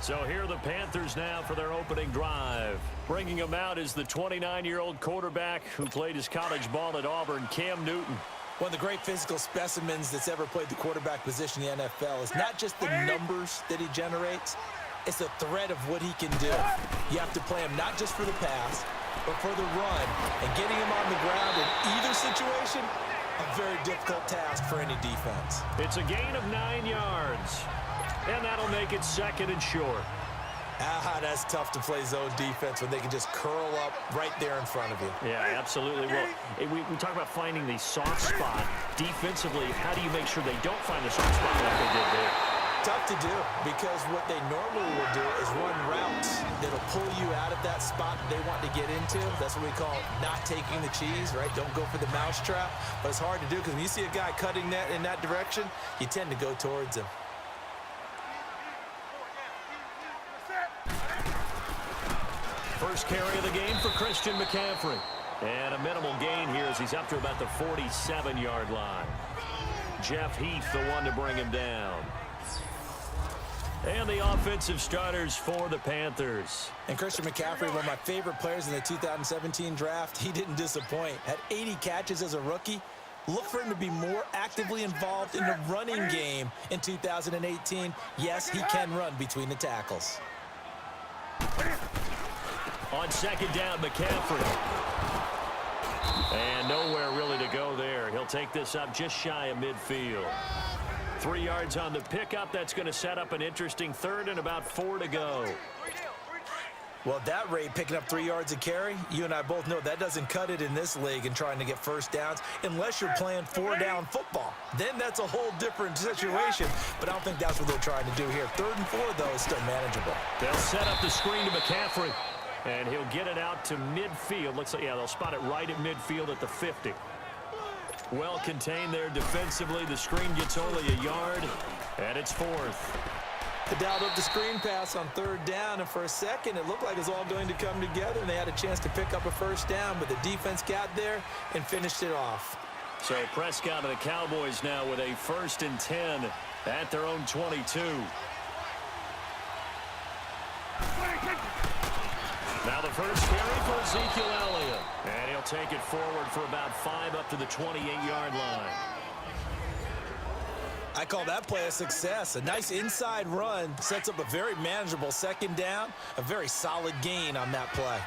So here are the Panthers now for their opening drive. Bringing them out is the 29-year-old quarterback who played his college ball at Auburn, Cam Newton. One of the great physical specimens that's ever played the quarterback position in the NFL. It's not just the numbers that he generates, it's the threat of what he can do. You have to play him not just for the pass, but for the run. And getting him on the ground in either situation, a very difficult task for any defense. It's a gain of 9 yards. And that'll make it second and short. That's tough to play zone defense when they can just curl up right there in front of you. Yeah, absolutely. Well, we talk about finding the soft spot. Defensively, how do you make sure they don't find the soft spot like they did there? Tough to do, because what they normally will do is run routes that'll pull you out of that spot they want to get into. That's what we call not taking the cheese, right? Don't go for the mousetrap. But it's hard to do because when you see a guy cutting that in that direction, you tend to go towards him. First carry of the game for Christian McCaffrey. And a minimal gain here as he's up to about the 47-yard line. Jeff Heath, the one to bring him down. And the offensive starters for the Panthers. And Christian McCaffrey, one of my favorite players in the 2017 draft. He didn't disappoint. Had 80 catches as a rookie. Look for him to be more actively involved in the running game in 2018. Yes, he can run between the tackles. On second down, McCaffrey. And nowhere really to go there. He'll take this up just shy of midfield. 3 yards on the pickup. That's going to set up an interesting third and about 4 to go. Well, at that rate, picking up 3 yards a carry, you and I both know that doesn't cut it in this league and trying to get first downs unless you're playing 4-down football. Then that's a whole different situation, but I don't think that's what they're trying to do here. 3rd and 4, though, is still manageable. They'll set up the screen to McCaffrey. And he'll get it out to midfield. Looks like, yeah, they'll spot it right at midfield at the 50. Well contained there defensively. The screen gets only a yard, and it's 4th. They dialed up the screen pass on 3rd down, and for a second, it looked like it was all going to come together, and they had a chance to pick up a first down, but the defense got there and finished it off. So Prescott and the Cowboys now with a 1st and 10 at their own 22. Now the first carry for Ezekiel Elliott. And he'll take it forward for about 5 up to the 28-yard line. I call that play a success. A nice inside run sets up a very manageable 2nd down. A very solid gain on that play.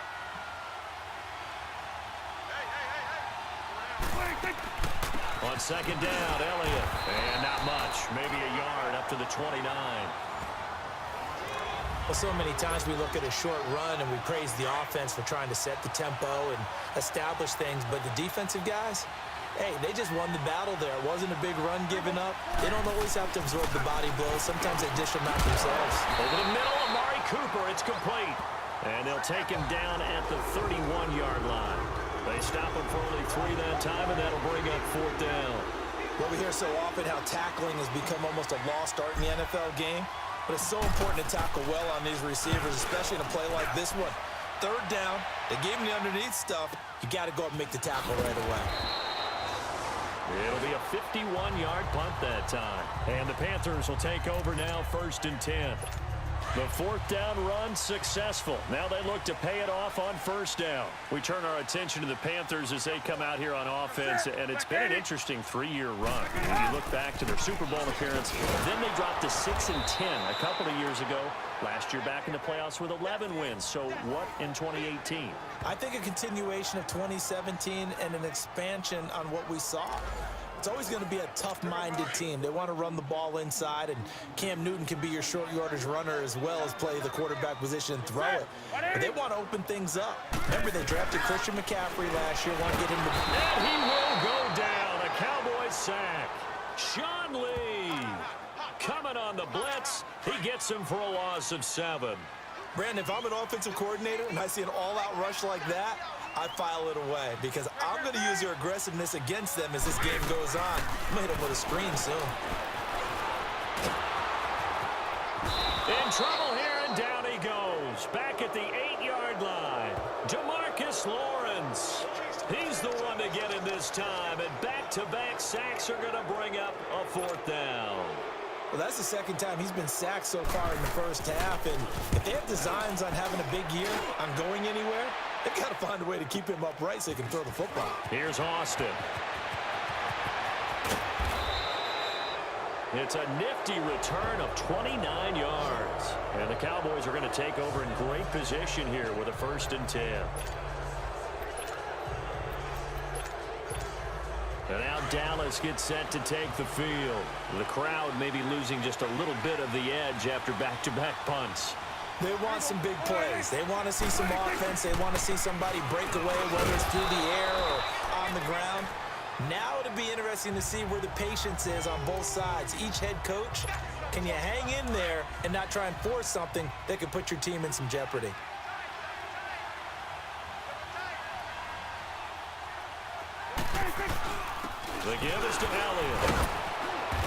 On 2nd down, Elliott. And not much. Maybe a yard up to the 29. Well, so many times we look at a short run and we praise the offense for trying to set the tempo and establish things, but the defensive guys, hey, they just won the battle there. It wasn't a big run given up. They don't always have to absorb the body blows. Sometimes they dish them out themselves. Over the middle, Amari Cooper. It's complete. And they'll take him down at the 31-yard line. They stop him for only 3 that time, and that'll bring up 4th down. Well, we hear so often how tackling has become almost a lost art in the NFL game. But it's so important to tackle well on these receivers, especially in a play like this one. 3rd down, they gave him the underneath stuff. You got to go up and make the tackle right away. It'll be a 51-yard punt that time. And the Panthers will take over now, 1st and 10. The 4th down run successful. Now they look to pay it off on 1st down. We turn our attention to the Panthers as they come out here on offense, and it's been an interesting 3-year run. When you look back to their Super Bowl appearance, then they dropped to 6 and 10 a couple of years ago. Last year back in the playoffs with 11 wins. So what in 2018? I think a continuation of 2017 and an expansion on what we saw. It's always going to be a tough-minded team. They want to run the ball inside, and Cam Newton can be your short yardage runner as well as play the quarterback position and throw it. But they want to open things up. Remember, they drafted Christian McCaffrey last year. Want to get him to... And he will go down. A Cowboys sack. Sean Lee coming on the blitz. He gets him for a loss of 7. Brandon, if I'm an offensive coordinator and I see an all-out rush like that, I file it away because I'm going to use their aggressiveness against them as this game goes on. I'm going to hit them with a screen soon. In trouble here, and down he goes. Back at the 8-yard line. DeMarcus Lawrence. He's the one to get in this time, and back-to-back sacks are going to bring up a 4th down. Well, that's the second time he's been sacked so far in the first half. And if they have designs on having a big year, on going anywhere, they've got to find a way to keep him upright so he can throw the football. Here's Austin. It's a nifty return of 29 yards. And the Cowboys are going to take over in great position here with a 1st and 10. And now Dallas gets set to take the field. The crowd may be losing just a little bit of the edge after back-to-back punts. They want some big plays. They want to see some offense. They want to see somebody break away, whether it's through the air or on the ground. Now it'll be interesting to see where the patience is on both sides. Each head coach, can you hang in there and not try and force something that could put your team in some jeopardy? The give is to Elliott.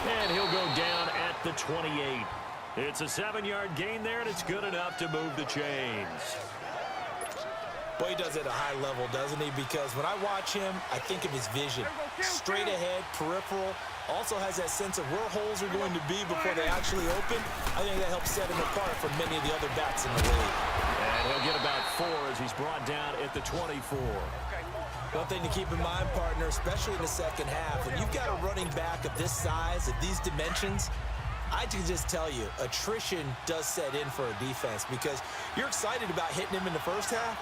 And he'll go down at the 28. It's a 7-yard gain there, and it's good enough to move the chains. Well, he does it at a high level, doesn't he? Because when I watch him, I think of his vision. Straight ahead, peripheral. Also has that sense of where holes are going to be before they actually open. I think that helps set him apart from many of the other backs in the league. And he'll get about 4 as he's brought down at the 24. One thing to keep in mind, partner, especially in the second half, when you've got a running back of this size, of these dimensions, I can just tell you, attrition does set in for a defense because you're excited about hitting him in the first half.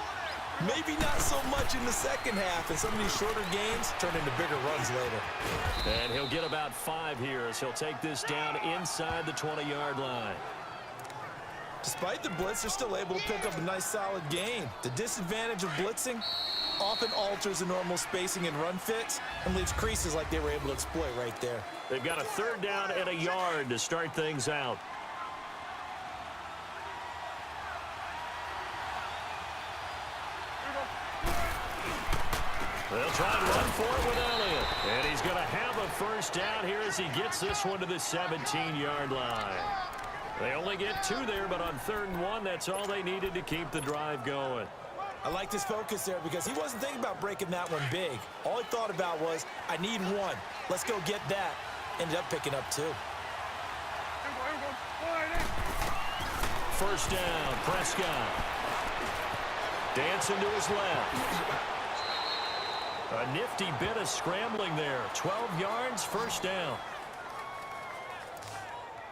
Maybe not so much in the second half, and some of these shorter gains turn into bigger runs later. And he'll get about 5 here as he'll take this down inside the 20-yard line. Despite the blitz, they're still able to pick up a nice solid gain. The disadvantage of blitzing often alters the normal spacing and run fits and leaves creases like they were able to exploit right there. They've got a 3rd down and a yard to start things out. They'll try and run for it with Elliott. And he's going to have a 1st down here as he gets this one to the 17-yard line. They only get 2 there, but on 3rd and 1, that's all they needed to keep the drive going. I like his focus there because he wasn't thinking about breaking that one big. All he thought about was, I need 1. Let's go get that. Ended up picking up 2. 1st down, Prescott. Dancing to his left. A nifty bit of scrambling there. 12 yards, 1st down.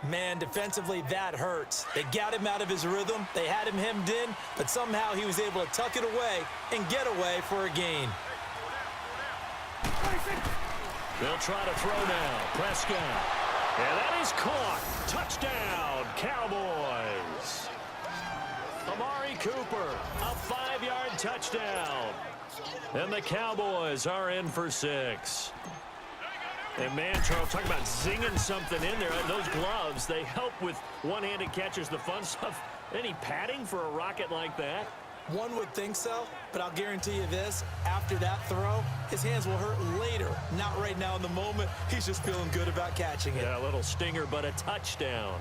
Man, defensively, that hurts. They got him out of his rhythm. They had him hemmed in, but somehow he was able to tuck it away and get away for a gain. They'll try to throw now. Prescott. And that is caught. Touchdown, Cowboys. Amari Cooper, a 5-yard touchdown. And the Cowboys are in for 6. And, man, Charles, talking about zinging something in there. Those gloves, they help with one-handed catches, the fun stuff. Any padding for a rocket like that? One would think so, but I'll guarantee you this. After that throw, his hands will hurt later. Not right now in the moment. He's just feeling good about catching it. Yeah, a little stinger, but a touchdown.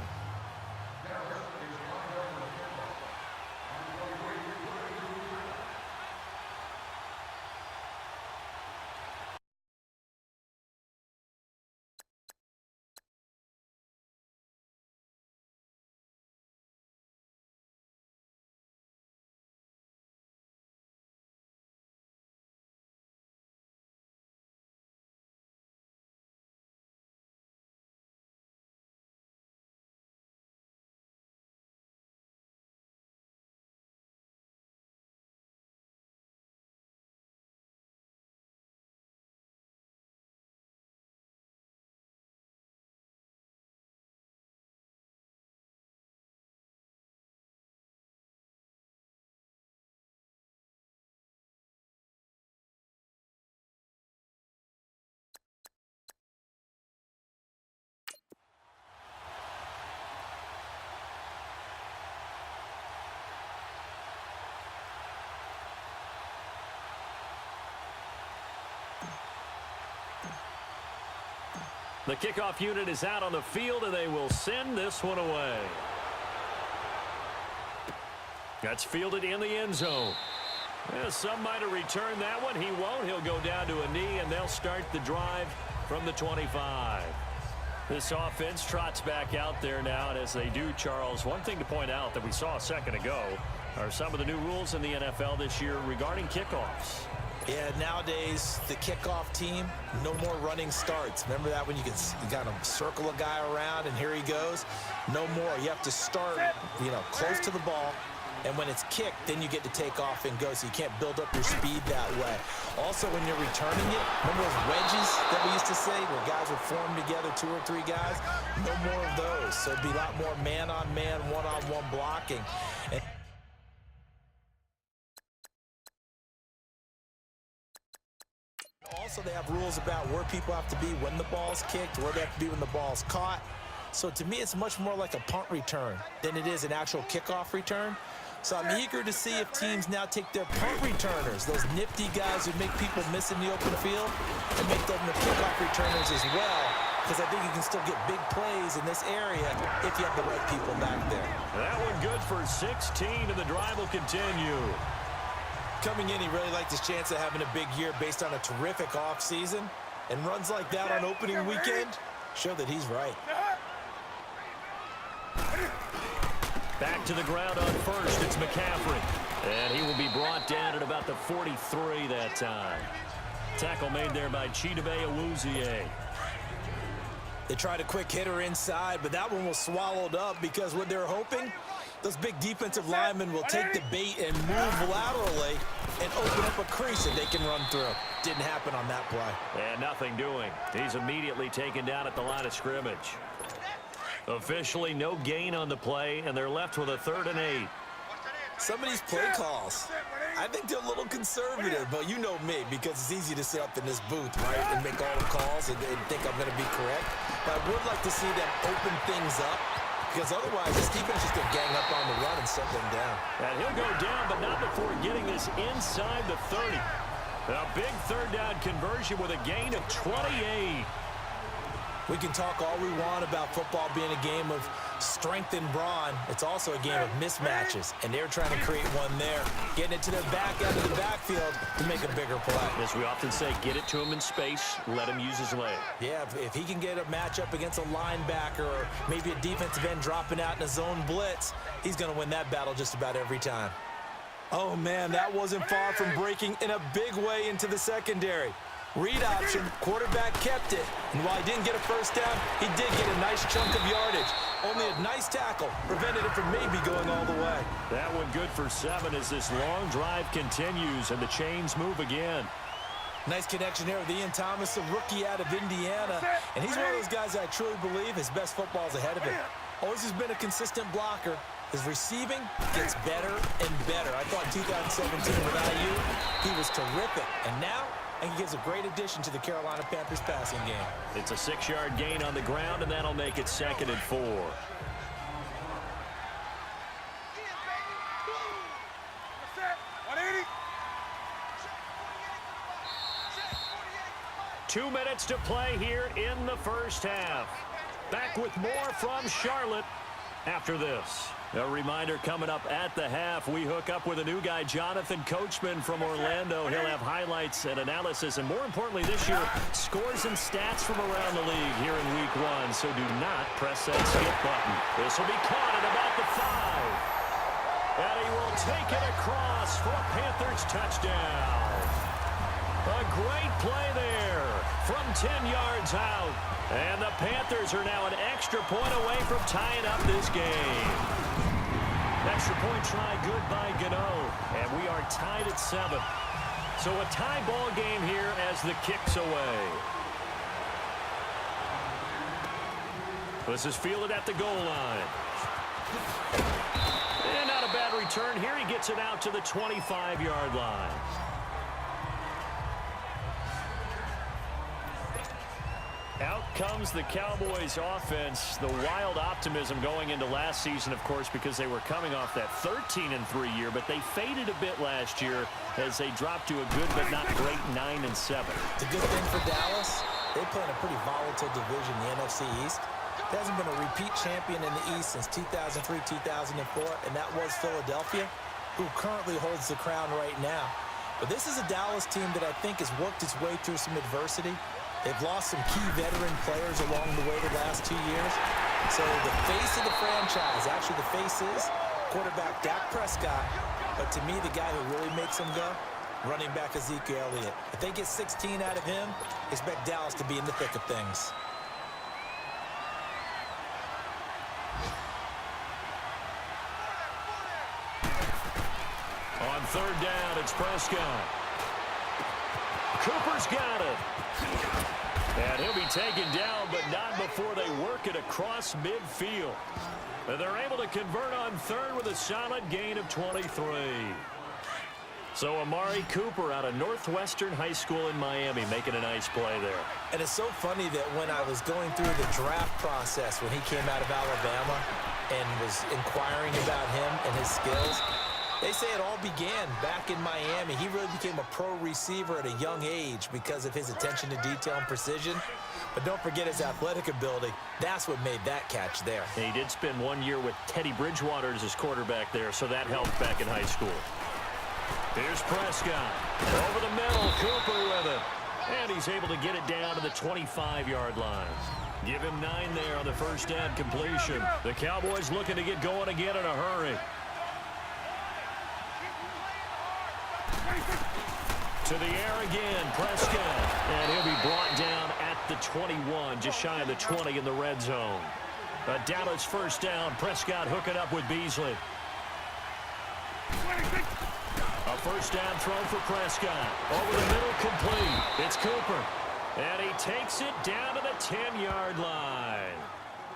The kickoff unit is out on the field, and they will send this one away. That's fielded in the end zone. Yeah, some might have returned that one. He won't. He'll go down to a knee, and they'll start the drive from the 25. This offense trots back out there now, and as they do, Charles, one thing to point out that we saw a second ago are some of the new rules in the NFL this year regarding kickoffs. Yeah, nowadays, the kickoff team, no more running starts. Remember that when you kind of circle a guy around and here he goes? No more. You have to start, close to the ball. And when it's kicked, then you get to take off and go, so you can't build up your speed that way. Also, when you're returning it, remember those wedges that we used to say where guys would form together, 2 or 3 guys? No more of those. So it'd be a lot more man-on-man, one-on-one blocking. And also, they have rules about where people have to be when the ball's kicked, where they have to be when the ball's caught. So to me, it's much more like a punt return than it is an actual kickoff return. So I'm eager to see if teams now take their punt returners, those nifty guys who make people miss in the open field, and make them the kickoff returners as well, because I think you can still get big plays in this area if you have the right people back there. That one good for 16, and the drive will continue. Coming in, he really liked his chance of having a big year based on a terrific offseason, and runs like that on opening weekend show that he's right. Back to the ground on first. It's McCaffrey. And he will be brought down at about the 43 that time. Tackle made there by Chidobe Awuzie. They tried a quick hitter inside, but that one was swallowed up because what they're hoping, those big defensive linemen will take the bait and move laterally and open up a crease that they can run through. Didn't happen on that play. And nothing doing. He's immediately taken down at the line of scrimmage. Officially no gain on the play, and they're left with a 3rd and 8. Some of these play calls, I think they're a little conservative, but you know me, because it's easy to sit up in this booth, right, and make all the calls and think I'm going to be correct. But I would like to see them open things up, because otherwise this defense is going to gang up on the run and set them down. And he'll go down, but not before getting this inside the 30. A big 3rd down conversion with a gain of 28. We can talk all we want about football being a game of strength and brawn. It's also a game of mismatches, and they're trying to create one there, getting it to their back out of the backfield to make a bigger play. As we often say, get it to him in space, let him use his leg. Yeah, if he can get a matchup against a linebacker or maybe a defensive end dropping out in a zone blitz, he's going to win that battle just about every time. Oh, man, that wasn't far from breaking in a big way into the secondary. Read option, quarterback kept it, and while he didn't get a first down, he did get a nice chunk of yardage. Only a nice tackle prevented it from maybe going all the way. That one good for 7 as this long drive continues and the chains move again. Nice connection there with Ian Thomas, a rookie out of Indiana, and he's one of those guys I truly believe his best football is ahead of him. Always has been a consistent blocker. His receiving gets better and better. I thought in 2017 with IU, he was terrific, and now and he gives a great addition to the Carolina Panthers passing game. It's a 6-yard gain on the ground, and that'll make it 2nd and 4. Two minutes to play here in the first half. Back with more from Charlotte after this. A reminder coming up at the half, we hook up with a new guy, Jonathan Coachman from Orlando. He'll have highlights and analysis, and more importantly this year, scores and stats from around the league here in week 1. So do not press that skip button. This will be caught at about the 5. And he will take it across for a Panthers touchdown. A great play there from 10 yards out. And the Panthers are now an extra point away from tying up this game. Extra point try good by Gano. And we are tied at 7. So a tie ball game here as the kick's away. This is fielded at the goal line. And not a bad return here. He gets it out to the 25-yard line. Out comes the Cowboys offense. The wild optimism going into last season, of course, because they were coming off that 13-3 year, but they faded a bit last year as they dropped to a good but not great 9-7. It's a good thing for Dallas. They play in a pretty volatile division, the NFC East. There hasn't been a repeat champion in the East since 2003, 2004, and that was Philadelphia, who currently holds the crown right now. But this is a Dallas team that I think has worked its way through some adversity. They've lost some key veteran players along the way the last 2 years. So the face of the franchise, actually the face is quarterback Dak Prescott. But to me, the guy who really makes them go, running back Ezekiel Elliott. If they get 16 out of him, expect Dallas to be in the thick of things. On third down, it's Prescott. Cooper's got it. And he'll be taken down, but not before they work it across midfield. And they're able to convert on third with a solid gain of 23. So Amari Cooper out of Northwestern High School in Miami making a nice play there. And it's so funny that when I was going through the draft process when he came out of Alabama and was inquiring about him and his skills, they say it all began back in Miami. He really became a pro receiver at a young age because of his attention to detail and precision. But don't forget his athletic ability. That's what made that catch there. And he did spend 1 year with Teddy Bridgewater as his quarterback there, so that helped back in high school. Here's Prescott. Over the middle, Cooper with it. And he's able to get it down to the 25-yard line. Give him 9 there on the first down completion. The Cowboys looking to get going again in a hurry. To the air again, Prescott. And he'll be brought down at the 21, just shy of the 20 in the red zone. A Dallas first down. Prescott hooking up with Beasley. A first down throw for Prescott. Over the middle, complete. It's Cooper. And he takes it down to the 10-yard line.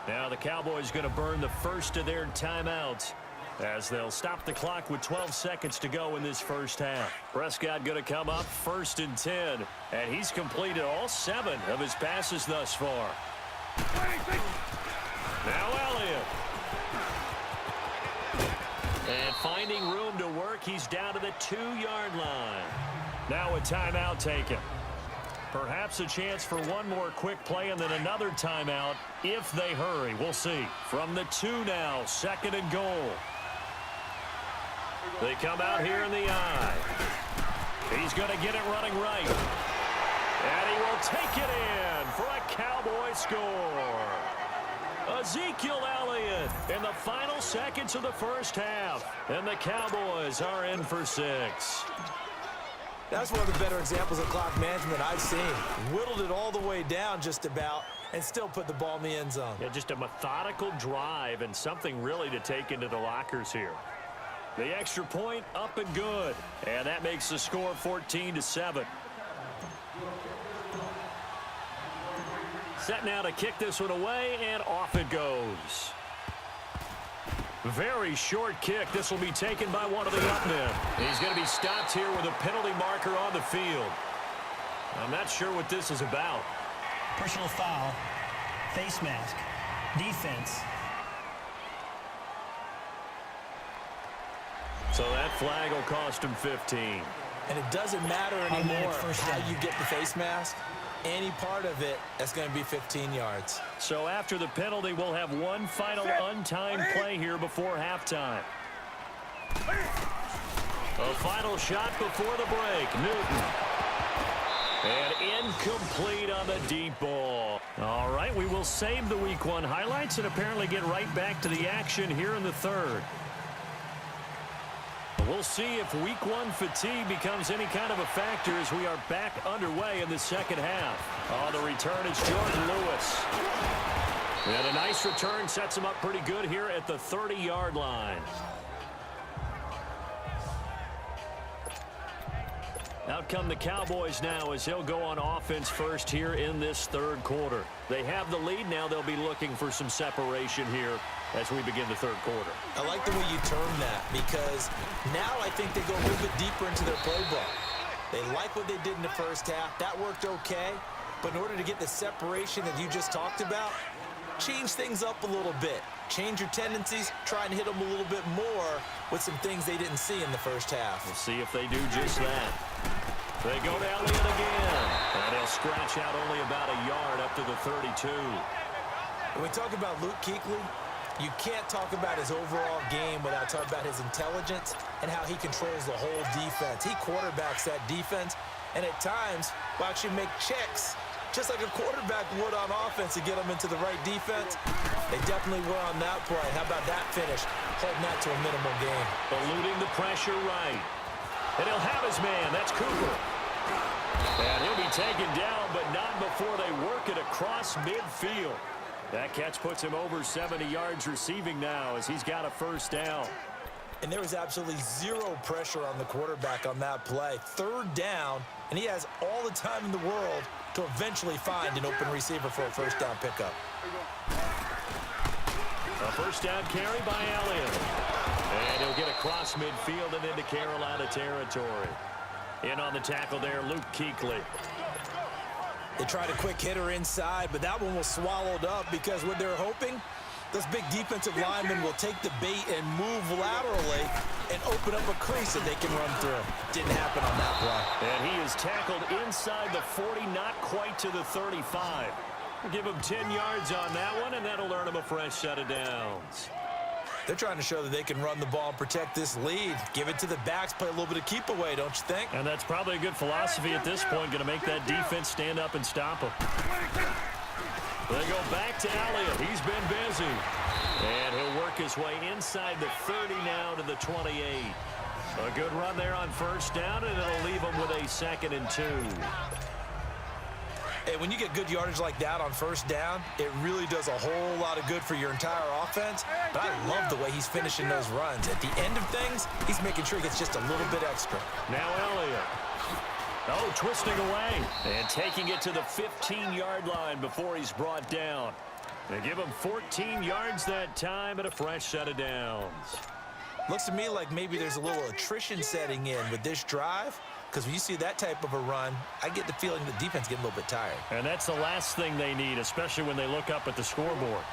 Now the Cowboys going to burn the first of their timeouts as they'll stop the clock with 12 seconds to go in this first half. Prescott going to come up first and 10, and he's completed all 7 of his passes thus far. Now Elliott. And finding room to work, he's down to the 2-yard line. Now a timeout taken. Perhaps a chance for one more quick play and then another timeout if they hurry. We'll see. From the 2 now, second and goal. They come out here in the eye. He's going to get it running right. And he will take it in for a Cowboy score. Ezekiel Elliott in the final seconds of the first half. And the Cowboys are in for 6. That's one of the better examples of clock management I've seen. Whittled it all the way down just about and still put the ball in the end zone. Yeah, just a methodical drive and something really to take into the lockers here. The extra point up and good. And that makes the score 14-7. Set now to kick this one away, and off it goes. Very short kick. This will be taken by one of the up men. He's going to be stopped here with a penalty marker on the field. I'm not sure what this is about. Personal foul, face mask, defense. So that flag will cost him 15. And it doesn't matter anymore how you get the face mask. Any part of it, that's going to be 15 yards. So after the penalty, we'll have one final untimed play here before halftime. A final shot before the break. Newton. And incomplete on the deep ball. All right, we will save the Week 1 highlights and apparently get right back to the action here in the third. We'll see if Week 1 fatigue becomes any kind of a factor as we are back underway in the second half. On the return, it's Jordan Lewis. And a nice return sets him up pretty good here at the 30-yard line. Out come the Cowboys now as he'll go on offense first here in this third quarter. They have the lead now. They'll be looking for some separation here as we begin the third quarter. I like the way you term that because now I think they go a little bit deeper into their playbook. They like what they did in the first half. That worked okay. But in order to get the separation that you just talked about, change things up a little bit. Change your tendencies. Try and hit them a little bit more with some things they didn't see in the first half. We'll see if they do just that. They go to Elliott again. And he'll scratch out only about a yard up to the 32. When we talk about Luke Kuechly, you can't talk about his overall game without talking about his intelligence and how he controls the whole defense. He quarterbacks that defense and at times will actually make checks just like a quarterback would on offense to get them into the right defense. They definitely were on that play. How about that finish? Holding that to a minimal gain. Eluding the pressure right. And he'll have his man. That's Cooper. And he'll be taken down, but not before they work it across midfield. That catch puts him over 70 yards receiving now as he's got a first down. And there was absolutely zero pressure on the quarterback on that play. Third down, and he has all the time in the world to eventually find an open receiver for a first down pickup. A first down carry by Elliott. And he'll get across midfield and into Carolina territory. In on the tackle there, Luke Kuechly. They tried a quick hitter inside, but that one was swallowed up because what they're hoping, this big defensive lineman will take the bait and move laterally and open up a crease that they can run through. Didn't happen on that play. And he is tackled inside the 40, not quite to the 35. We'll give him 10 yards on that one, and that'll earn him a fresh set of downs. They're trying to show that they can run the ball and protect this lead. Give it to the backs, play a little bit of keep away, don't you think? And that's probably a good philosophy at this point, going to make that defense stand up and stop him. They go back to Elliott. He's been busy. And he'll work his way inside the 30 now to the 28. A good run there on first down, and it'll leave him with a 2nd and 2. Hey, when you get good yardage like that on first down, it really does a whole lot of good for your entire offense. But I love the way he's finishing those runs. At the end of things, he's making sure he gets just a little bit extra. Now Elliott. Oh, twisting away and taking it to the 15-yard line before he's brought down. They give him 14 yards that time and a fresh set of downs. Looks to me like maybe there's a little attrition setting in with this drive, because when you see that type of a run, I get the feeling the defense getting a little bit tired. And that's the last thing they need, especially when they look up at the scoreboard.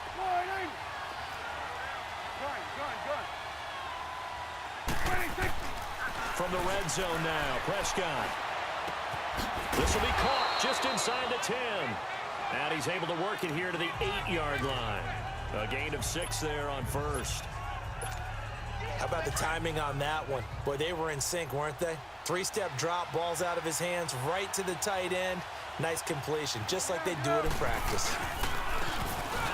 From the red zone now, Prescott. This will be caught just inside the 10. And he's able to work it here to the 8-yard line. A gain of 6 there on first. How about the timing on that one? Boy, they were in sync, weren't they? 3-step drop, balls out of his hands, right to the tight end. Nice completion, just like they do it in practice.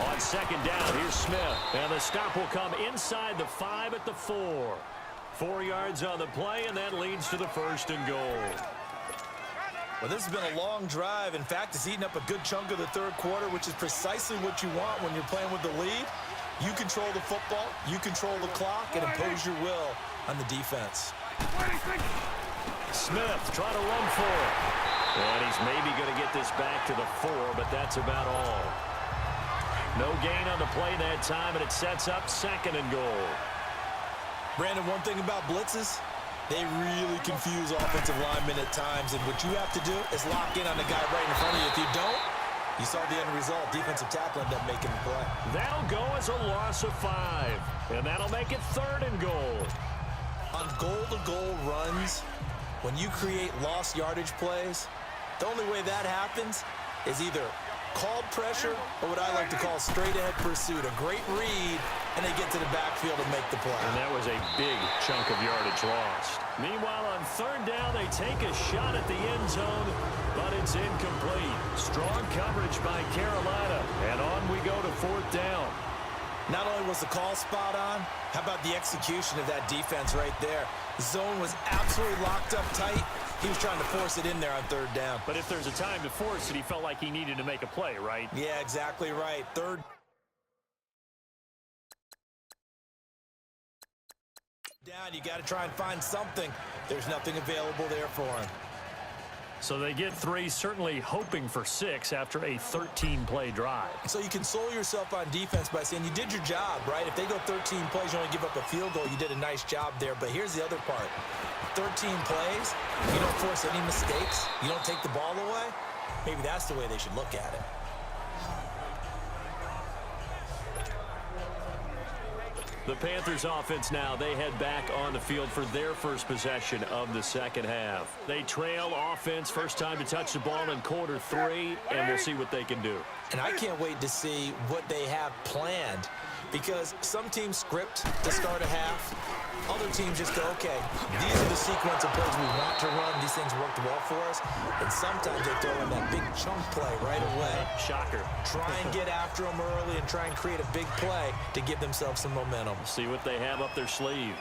On second down, here's Smith. And the stop will come inside the 5 at the 4. 4 yards on the play, and that leads to the 1st and goal. Well, this has been a long drive. In fact, it's eaten up a good chunk of the third quarter, which is precisely what you want when you're playing with the lead. You control the football, you control the clock, and impose your will on the defense. Smith trying to run for it. And he's maybe going to get this back to the 4, but that's about all. No gain on the play that time, and it sets up 2nd and goal. Brandon, one thing about blitzes, they really confuse offensive linemen at times, and what you have to do is lock in on the guy right in front of you. If you don't, you saw the end result. Defensive tackle ended up making the play. That'll go as a loss of 5, and that'll make it 3rd and goal. On goal-to-goal runs, when you create lost yardage plays, the only way that happens is either called pressure or what I like to call straight-ahead pursuit. A great read, and they get to the backfield and make the play. And that was a big chunk of yardage lost. Meanwhile, on 3rd down, they take a shot at the end zone, but it's incomplete. Strong coverage by Carolina, and on we go to 4th down. Not only was the call spot on, how about the execution of that defense right there? The zone was absolutely locked up tight. He was trying to force it in there on 3rd down. But if there's a time to force it, he felt like he needed to make a play, right? Yeah, exactly right. 3rd down, you got to try and find something. There's nothing available there for him. So they get 3, certainly hoping for 6 after a 13-play drive. So you console yourself on defense by saying you did your job, right? If they go 13 plays, you only give up a field goal, you did a nice job there. But here's the other part. 13 plays, you don't force any mistakes, you don't take the ball away. Maybe that's the way they should look at it. The Panthers offense now, they head back on the field for their first possession of the 2nd half. They trail offense, first time to touch the ball in quarter 3, and we'll see what they can do. And I can't wait to see what they have planned, because some teams script to start a half. Other teams just go, okay, these are the sequence of plays we want to run. These things worked well for us. And sometimes they throw in that big chunk play right away. Shocker. Try and get after them early and try and create a big play to give themselves some momentum. See what they have up their sleeve.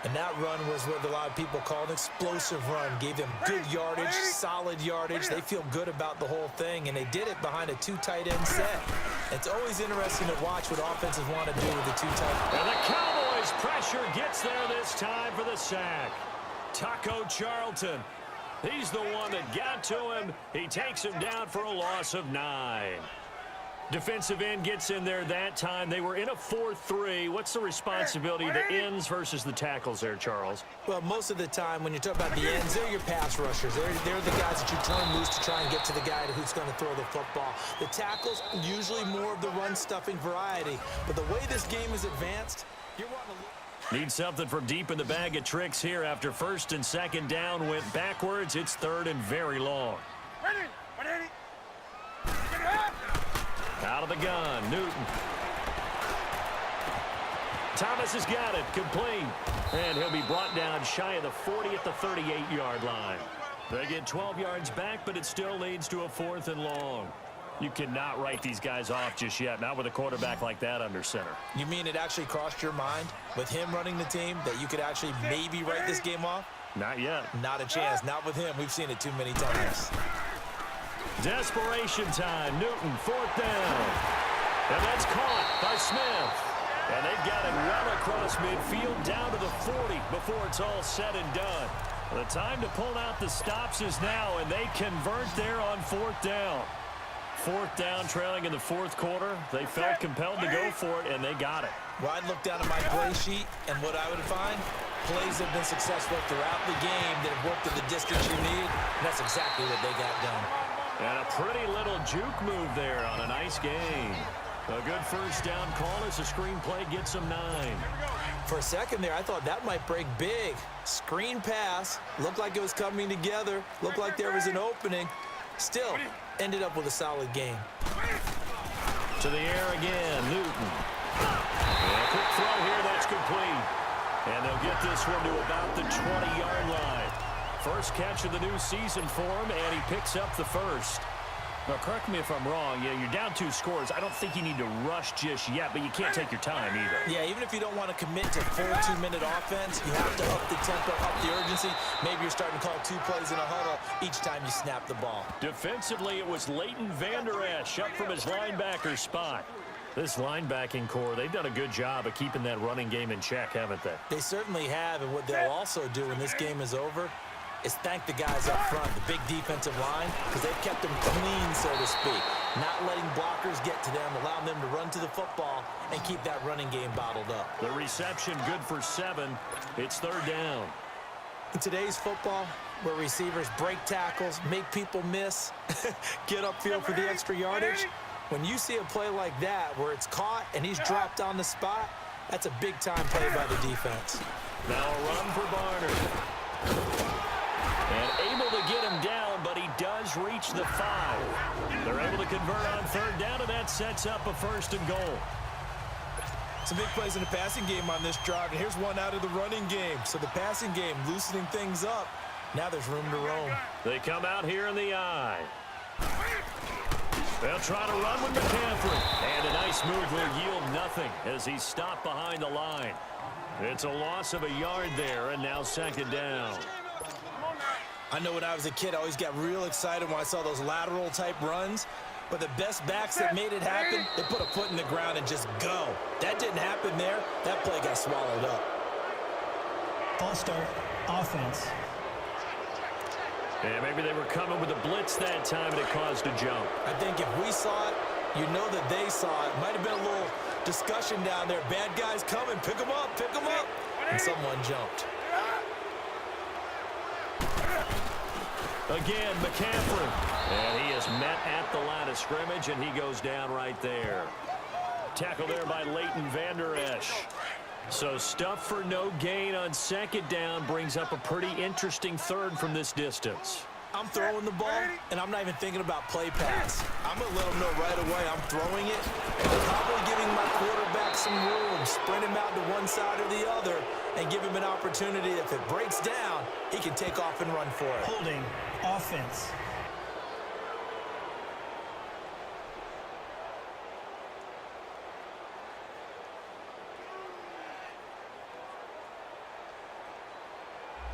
And that run was what a lot of people call an explosive run. Gave them good yardage, solid yardage. They feel good about the whole thing, and they did it behind a 2 tight end set. It's always interesting to watch what offenses want to do with the 2 tight end. And the Cowboys pressure gets there this time for the sack. Taco Charlton. He's the one that got to him. He takes him down for a loss of 9. Defensive end gets in there that time. They were in a 4-3. What's the responsibility of the ends versus the tackles there, Charles? Well, most of the time when you talk about the ends, they're your pass rushers. They're the guys that you turn loose to try and get to the guy who's going to throw the football. The tackles, usually more of the run-stuffing variety. But the way this game is advanced, you're wanting to... Need something from deep in the bag of tricks here after first and second down went backwards. It's third and very long. Out of the gun, Newton. Thomas has got it, complete. And he'll be brought down shy of the 40 at the 38-yard line. They get 12 yards back, but it still leads to a 4th and long. You cannot write these guys off just yet, not with a quarterback like that under center. You mean it actually crossed your mind with him running the team that you could actually maybe write this game off? Not yet. Not a chance. Not with him. We've seen it too many times. Desperation time. Newton, 4th down. And that's caught by Smith. And they've got it well across midfield down to the 40 before it's all said and done. The time to pull out the stops is now, and they convert there on 4th down. 4th down, trailing in the 4th quarter. They felt compelled to go for it, and they got it. Well, I'd look down at my play sheet, and what I would find, plays have been successful throughout the game that have worked at the distance you need, and that's exactly what they got done. And a pretty little juke move there on a nice game. A good first down call as the screen play gets them 9. For a second there, I thought that might break big. Screen pass, looked like it was coming together, looked like there was an opening. Still, ended up with a solid game. To the air again, Newton. And a quick throw here, that's complete. And they'll get this one to about the 20-yard line. First catch of the new season for him, and he picks up the first. Now, correct me if I'm wrong. Yeah, you're down 2 scores. I don't think you need to rush just yet, but you can't take your time either. Yeah, even if you don't want to commit to full 2-minute offense, you have to up the tempo, up the urgency. Maybe you're starting to call 2 plays in a huddle each time you snap the ball. Defensively, it was Leighton Vander Esch up from his linebacker spot. This linebacking core, they've done a good job of keeping that running game in check, haven't they? They certainly have, and what they'll also do when this game is over is thank the guys up front, the big defensive line, because they've kept them clean, so to speak. Not letting blockers get to them, allowing them to run to the football and keep that running game bottled up. The reception good for 7. It's 3rd down. In today's football, where receivers break tackles, make people miss, get upfield for the extra yardage, when you see a play like that where it's caught and he's dropped on the spot, that's a big-time play by the defense. Now a run for Barner. And able to get him down, but he does reach the 5. They're able to convert on 3rd down, and that sets up a 1st and goal. Some big plays in the passing game on this drive, and here's one out of the running game. So the passing game loosening things up. Now there's room to roam. They come out here in the eye. They'll try to run with McCaffrey. And a nice move will yield nothing as he's stopped behind the line. It's a loss of a yard there, and now 2nd down. I know when I was a kid, I always got real excited when I saw those lateral-type runs. But the best backs that made it happen, they put a foot in the ground and just go. That didn't happen there. That play got swallowed up. False start, offense. And maybe they were coming with a blitz that time, and it caused a jump. I think if we saw it, you know that they saw it. Might have been a little discussion down there. Bad guys coming. Pick them up. Pick them up. And someone jumped. Again, McCaffrey. And he is met at the line of scrimmage, and he goes down right there. Tackle there by Leighton Vander Esch. So stuff for no gain on 2nd down brings up a pretty interesting 3rd from this distance. I'm throwing the ball, and I'm not even thinking about play pass. I'm going to let them know right away I'm throwing it. And probably giving my quarterback some room, spread him out to one side or the other, and give him an opportunity. If it breaks down, he can take off and run for it. Holding offense.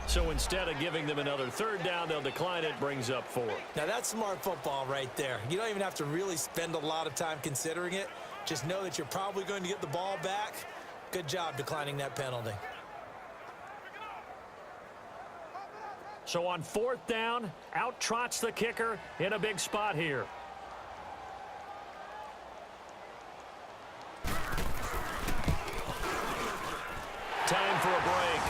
So instead of giving them another third down, they'll decline it, brings up 4. Now that's smart football right there. You don't even have to really spend a lot of time considering it. Just know that you're probably going to get the ball back. Good job declining that penalty. So on 4th down, out trots the kicker in a big spot here. Time for a break.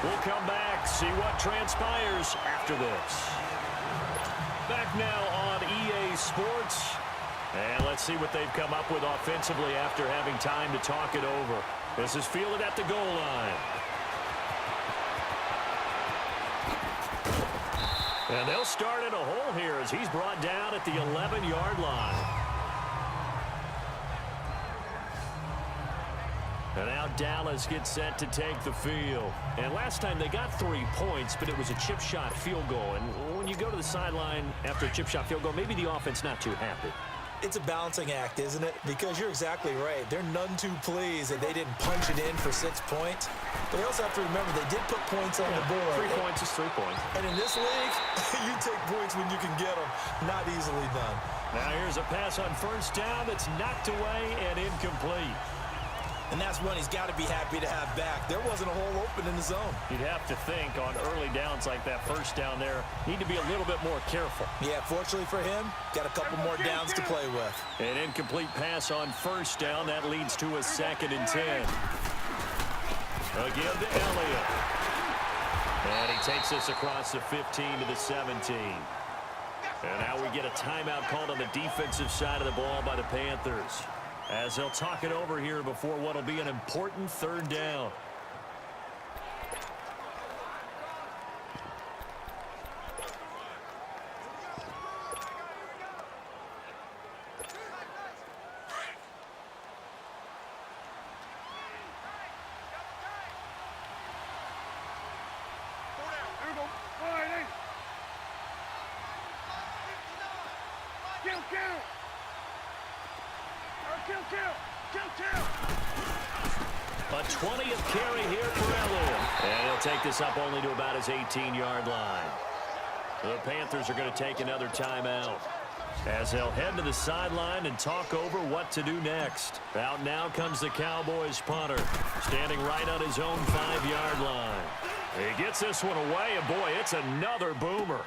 We'll come back, see what transpires after this. Back now on EA Sports. And let's see what they've come up with offensively after having time to talk it over. This is fielded at the goal line. And they'll start in a hole here as he's brought down at the 11-yard line. And now Dallas gets set to take the field. And last time they got 3 points, but it was a chip shot field goal. And when you go to the sideline after a chip shot field goal, maybe the offense not too happy. It's a balancing act, isn't it? Because you're exactly right. They're none too pleased that they didn't punch it in for 6 points. But they also have to remember they did put points on the board. 3 points is 3 points. And in this league, you take points when you can get them. Not easily done. Now here's a pass on 1st down that's knocked away and incomplete. And that's one he's got to be happy to have back. There wasn't a hole open in the zone. You'd have to think on early downs like that 1st down there, need to be a little bit more careful. Yeah, fortunately for him, got a couple more downs to play with. An incomplete pass on 1st down. That leads to a 2nd and 10. Again to Elliott. And he takes this across the 15 to the 17. And now we get a timeout called on the defensive side of the ball by the Panthers, as they'll talk it over here before what will be an important 3rd down. A 20th carry here for Elliott. And he'll take this up only to about his 18-yard line. The Panthers are going to take another timeout, as they'll head to the sideline and talk over what to do next. Out now comes the Cowboys punter, standing right on his own 5-yard line. He gets this one away, and boy, it's another boomer.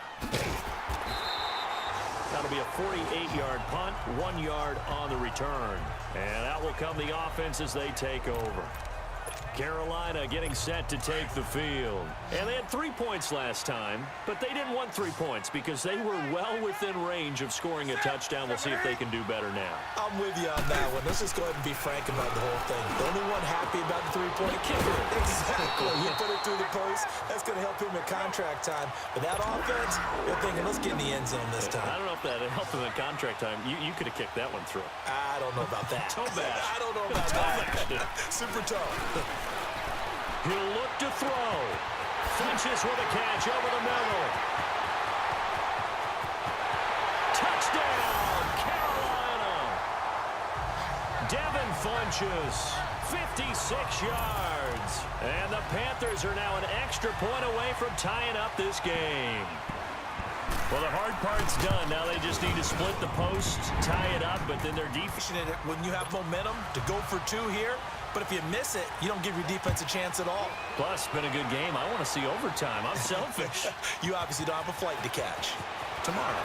That'll be a 48-yard punt, 1 yard on the return. And out will come the offense as they take over. Carolina getting set to take the field. And they had 3 points last time, but they didn't want 3 points because they were well within range of scoring a touchdown. We'll see if they can do better now. I'm with you on that one. Let's just go ahead and be frank about the whole thing. The only one happy about the 3-point kicker. Exactly. You put it through the post. That's going to help him at contract time. But that offense, you're thinking, let's get in the end zone this time. I don't know if that helped him at contract time. You could have kicked that one through. I don't know about that. Toe bash. I don't know about that. Super toe. He'll look to throw. Funches with a catch over the middle. Touchdown, Carolina. Devin Funches, 56 yards. And the Panthers are now an extra point away from tying up this game. Well, the hard part's done. Now they just need to split the post, tie it up, but then their defense. When you have momentum to go for 2 here, but if you miss it, you don't give your defense a chance at all. Plus, it's been a good game. I want to see overtime. I'm selfish. You obviously don't have a flight to catch tomorrow.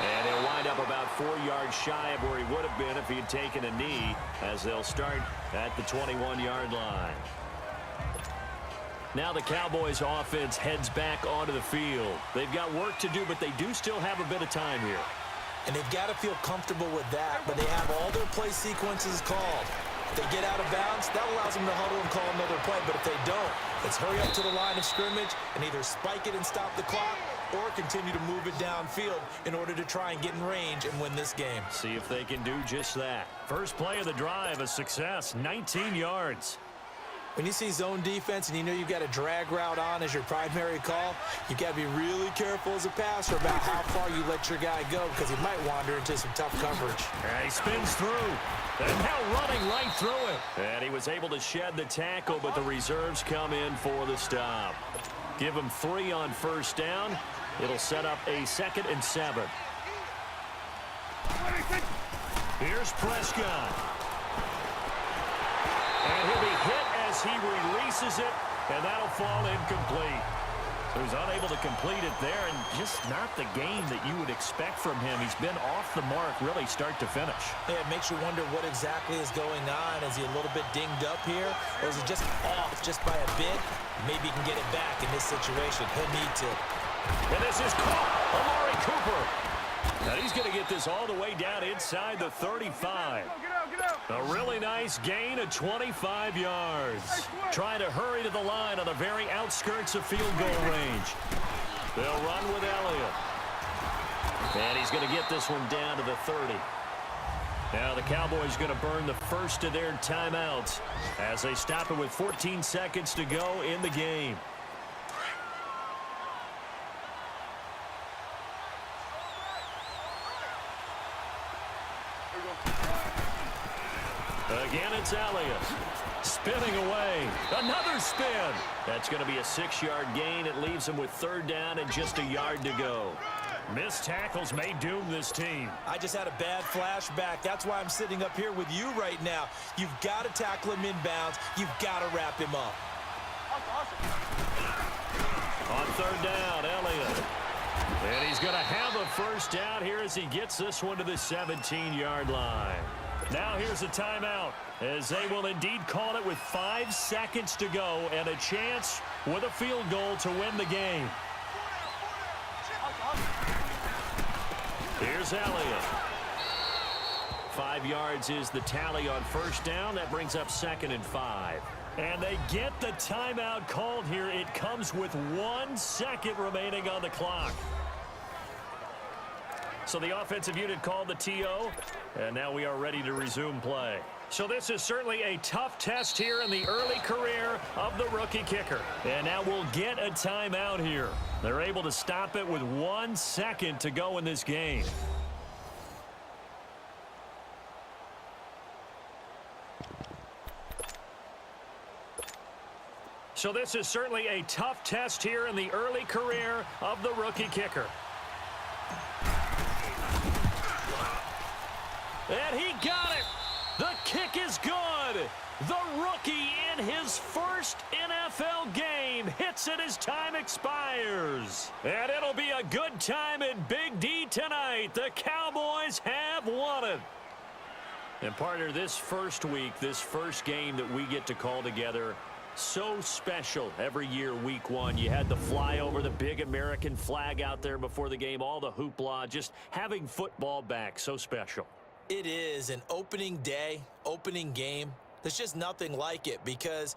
And he'll wind up about 4 yards shy of where he would have been if he had taken a knee, as they'll start at the 21-yard line. Now the Cowboys offense heads back onto the field. They've got work to do, but they do still have a bit of time here. And they've got to feel comfortable with that, but they have all their play sequences called. If they get out of bounds, that allows them to huddle and call another play. But if they don't, let's hurry up to the line of scrimmage and either spike it and stop the clock or continue to move it downfield in order to try and get in range and win this game. See if they can do just that. First play of the drive, a success, 19 yards. When you see zone defense and you know you've got a drag route on as your primary call, you've got to be really careful as a passer about how far you let your guy go because he might wander into some tough coverage. He spins through. And now running right through it. And he was able to shed the tackle, but the reserves come in for the stop. Give him 3 on first down. It'll set up a 2nd and 7. Here's Prescott. And he'll be hit as he releases it, and that'll fall incomplete. So he's unable to complete it there, and just not the game that you would expect from him. He's been off the mark really start to finish. Yeah, it makes you wonder what exactly is going on. Is he a little bit dinged up here, or is he just off just by a bit? Maybe he can get it back in this situation. He'll need to. And this is caught. Amari Cooper. Now he's going to get this all the way down inside the 35. A really nice gain of 25 yards. Trying to hurry to the line on the very outskirts of field goal range. They'll run with Elliott. And he's going to get this one down to the 30. Now the Cowboys going to burn the first of their timeouts as they stop it with 14 seconds to go in the game. Again, it's Elliott. Spinning away. Another spin. That's going to be a 6-yard gain. It leaves him with 3rd down and just a yard to go. Missed tackles may doom this team. I just had a bad flashback. That's why I'm sitting up here with you right now. You've got to tackle him inbounds. You've got to wrap him up. On 3rd down, Elliott. And he's going to have a first down here as he gets this one to the 17-yard line. Now here's a timeout as they will indeed call it with 5 seconds to go and a chance with a field goal to win the game. Here's Elliott. 5 yards is the tally on first down. That brings up 2nd and 5. And they get the timeout called here. It comes with 1 second remaining on the clock. So the offensive unit called the TO, and now we are ready to resume play. So this is certainly a tough test here in the early career of the rookie kicker. And now we'll get a timeout here. They're able to stop it with 1 second to go in this game. So this is certainly a tough test here in the early career of the rookie kicker. And he got it. The kick is good. The rookie in his first NFL game hits it as time expires. And it'll be a good time in Big D tonight. The Cowboys have won it. And partner, this first week, this first game that we get to call together, so special every year, week 1. You had the flyover, the big American flag out there before the game, all the hoopla, just having football back, so special. It is an opening day, opening game. There's just nothing like it because